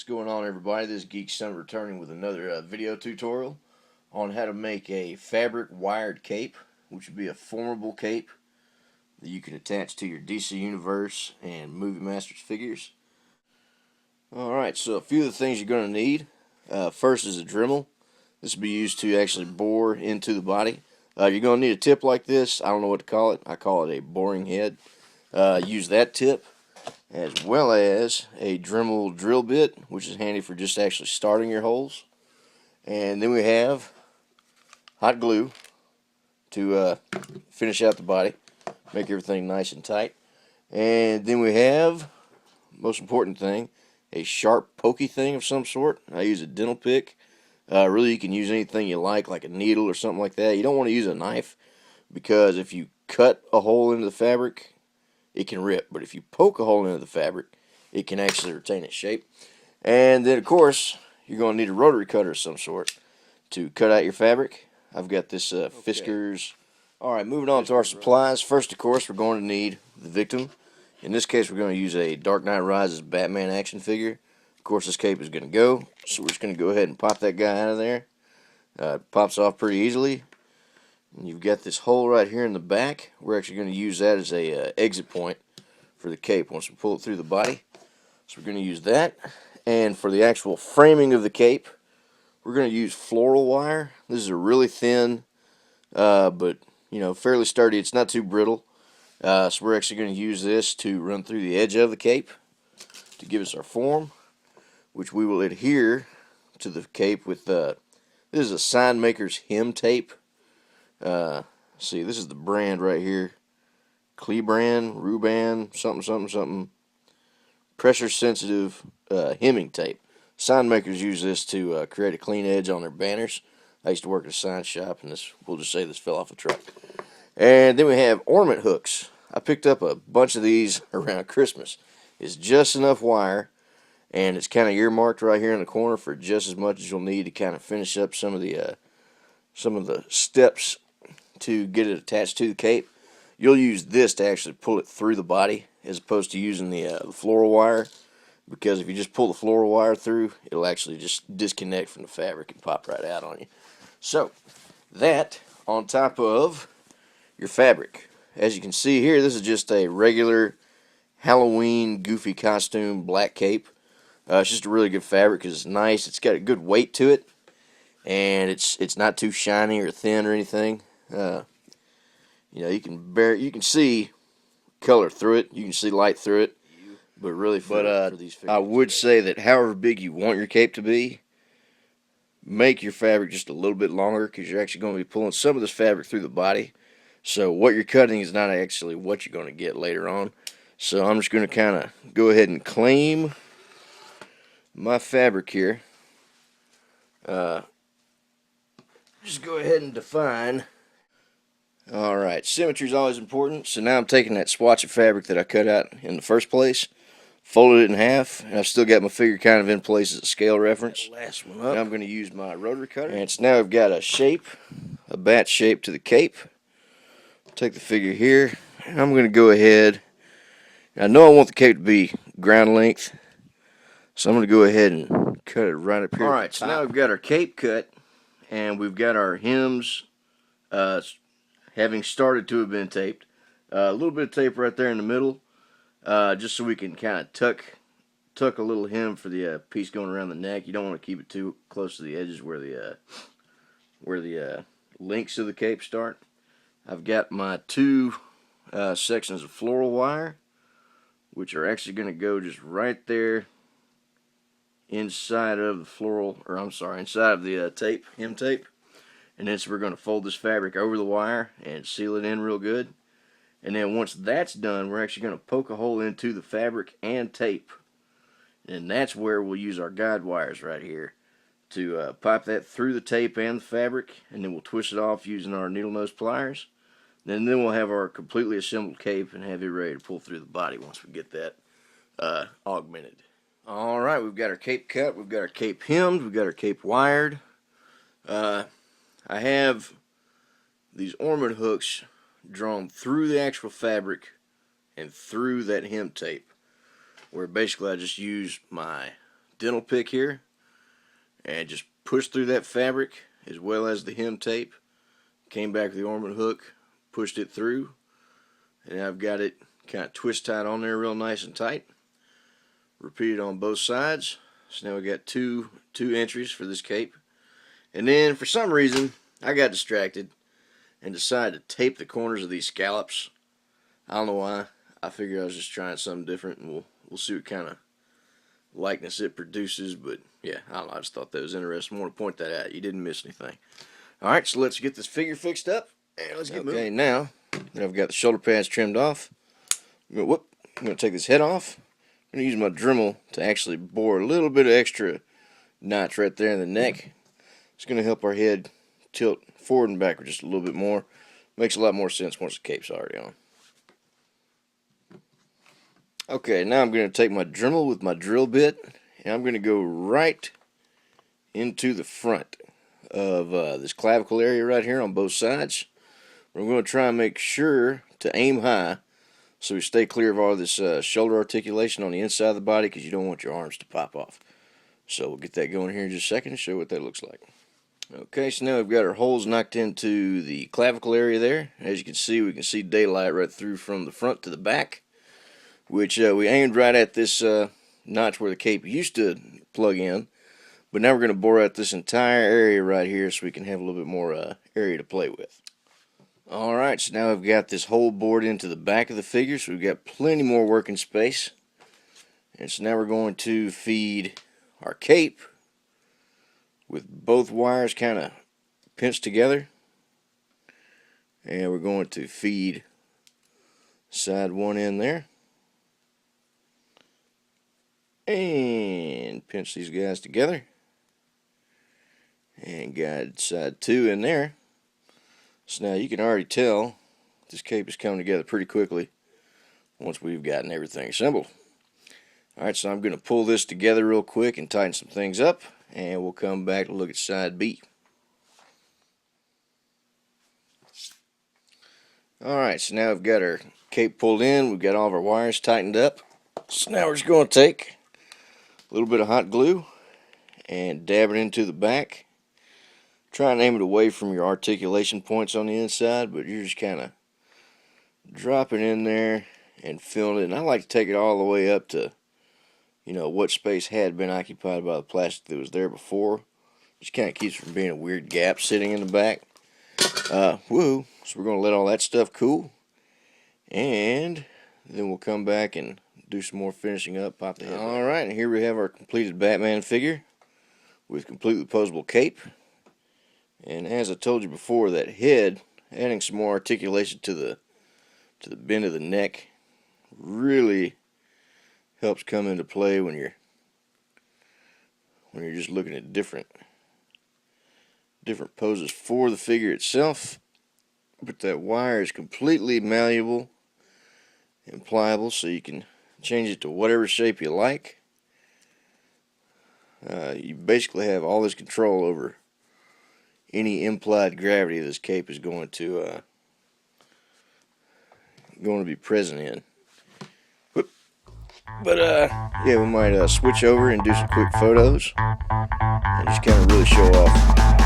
going on, everybody? This is GeekSummit returning with another video tutorial on how to make a fabric wired cape, which would be a formable cape that you can attach to your DC Universe and Movie Masters figures. Alright, so a few of the things you're going to need. First is a Dremel. This will be used to actually bore into the body. You're going to need a tip like this. I don't know what to call it. I call it a boring head. Use that tip, as well as a Dremel drill bit, which is handy for just actually starting your holes. And then we have hot glue to finish out the body, make everything nice and tight. And then we have, most important thing, a sharp pokey thing of some sort. I use a dental pick. Really, you can use anything you like a needle or something like that. You don't want to use a knife, because if you cut a hole into the fabric, it can rip. But if you poke a hole into the fabric, it can actually retain its shape. And then, of course, you're going to need a rotary cutter of some sort to cut out your fabric. I've got this Fiskars. Alright, moving on to our supplies. First, of course, we're going to need the victim. In this case, we're going to use a Dark Knight Rises Batman action figure. Of course, this cape is going to go, so we're just going to go ahead and pop that guy out of there. It pops off pretty easily. And you've got this hole right here in the back. We're actually going to use that as a exit point for the cape once we pull it through the body. So we're going to use that. And for the actual framing of the cape, we're going to use floral wire. This is a really thin, but fairly sturdy. It's not too brittle. So we're actually going to use this to run through the edge of the cape to give us our form, which we will adhere to the cape with, this is a Sign Maker's hem tape. See, this is the brand right here. Klebrand, Ruban, something. Pressure sensitive hemming tape. Sign makers use this to create a clean edge on their banners. I used to work at a sign shop, and we'll just say this fell off a truck. And then we have ornament hooks. I picked up a bunch of these around Christmas. It's just enough wire, and it's kind of earmarked right here in the corner for just as much as you'll need to kind of finish up some of the steps to get it attached to the cape. You'll use this to actually pull it through the body, as opposed to using the floral wire, because if you just pull the floral wire through, it'll actually just disconnect from the fabric and pop right out on you. So, that on top of your fabric. As you can see here, this is just a regular Halloween goofy costume black cape. It's just a really good fabric because it's nice. It's got a good weight to it, and it's not too shiny or thin or anything. You can see color through it. You can see light through it. But really, for these figures, I would say that however big you want your cape to be, make your fabric just a little bit longer, because you're actually going to be pulling some of this fabric through the body. So what you're cutting is not actually what you're going to get later on. So I'm just going to kind of go ahead and claim my fabric here. Just go ahead and define. Alright, symmetry is always important. So now I'm taking that swatch of fabric that I cut out in the first place, folded it in half, and I've still got my figure kind of in place as a scale reference. Last one up. Now I'm going to use my rotary cutter. And so now I've got a shape, a bat shape to the cape. Take the figure here, and I'm going to go ahead. I know I want the cape to be ground length, so I'm going to go ahead and cut it right up here. Alright, so now we've got our cape cut, and we've got our hems having started to have been taped. A little bit of tape right there in the middle, just so we can kind of tuck a little hem for the piece going around the neck. You don't want to keep it too close to the edges where the links of the cape start. I've got my two sections of floral wire, which are actually going to go just right there inside of the inside of the tape, hem tape. And then so we're going to fold this fabric over the wire and seal it in real good. And then once that's done, we're actually going to poke a hole into the fabric and tape. And that's where we'll use our guide wires right here to pipe that through the tape and the fabric. And then we'll twist it off using our needle nose pliers. And then we'll have our completely assembled cape and have it ready to pull through the body once we get that augmented. Alright, we've got our cape cut, we've got our cape hemmed, we've got our cape wired. I have these ornament hooks drawn through the actual fabric and through that hem tape, where basically I just use my dental pick here and just pushed through that fabric as well as the hem tape. Came back with the ornament hook, pushed it through, and I've got it kind of twist tied on there real nice and tight. Repeated on both sides. So now we got two entries for this cape. And then for some reason I got distracted and decided to tape the corners of these scallops. I don't know why. I figured I was just trying something different, and we'll see what kind of likeness it produces. But yeah, I don't know, I just thought that was interesting. I want to point that out. You didn't miss anything. Alright, so let's get this figure fixed up and let's get moving. Okay, now that I've got the shoulder pads trimmed off, I'm going to take this head off. I'm going to use my Dremel to actually bore a little bit of extra notch right there in the neck. It's going to help our head tilt forward and backward just a little bit more. Makes a lot more sense once the cape's already on. Okay, now I'm going to take my Dremel with my drill bit, and I'm going to go right into the front of this clavicle area right here on both sides. We're going to try and make sure to aim high so we stay clear of all this shoulder articulation on the inside of the body, because you don't want your arms to pop off. So we'll get that going here in just a second and show you what that looks like. Okay, so now we've got our holes knocked into the clavicle area there. As you can see, we can see daylight right through from the front to the back, which we aimed right at this notch where the cape used to plug in. But now we're going to bore out this entire area right here so we can have a little bit more area to play with. Alright, so now I've got this hole bored into the back of the figure, so we've got plenty more working space. And so now we're going to feed our cape with both wires kind of pinched together. And we're going to feed side one in there. And pinch these guys together. And guide side two in there. So now you can already tell this cape is coming together pretty quickly once we've gotten everything assembled. Alright, so I'm going to pull this together real quick and tighten some things up, and we'll come back to look at side B. Alright, so now we've got our cape pulled in, we've got all of our wires tightened up. So now we're just going to take a little bit of hot glue and dab it into the back. Try and aim it away from your articulation points on the inside, but you're just kind of dropping in there and filling it. And I like to take it all the way up to, you know, what space had been occupied by the plastic that was there before. Just kind of keeps from being a weird gap sitting in the back. Woo! So we're going to let all that stuff cool, and then we'll come back and do some more finishing up, pop the head. Alright, and here we have our completed Batman figure with completely posable cape. And as I told you before, that head, adding some more articulation to the bend of the neck really helps come into play when you're just looking at different poses for the figure itself. But that wire is completely malleable and pliable, so you can change it to whatever shape you like. You basically have all this control over any implied gravity this cape is going to be present in. But yeah, we might switch over and do some quick photos and just kind of really show off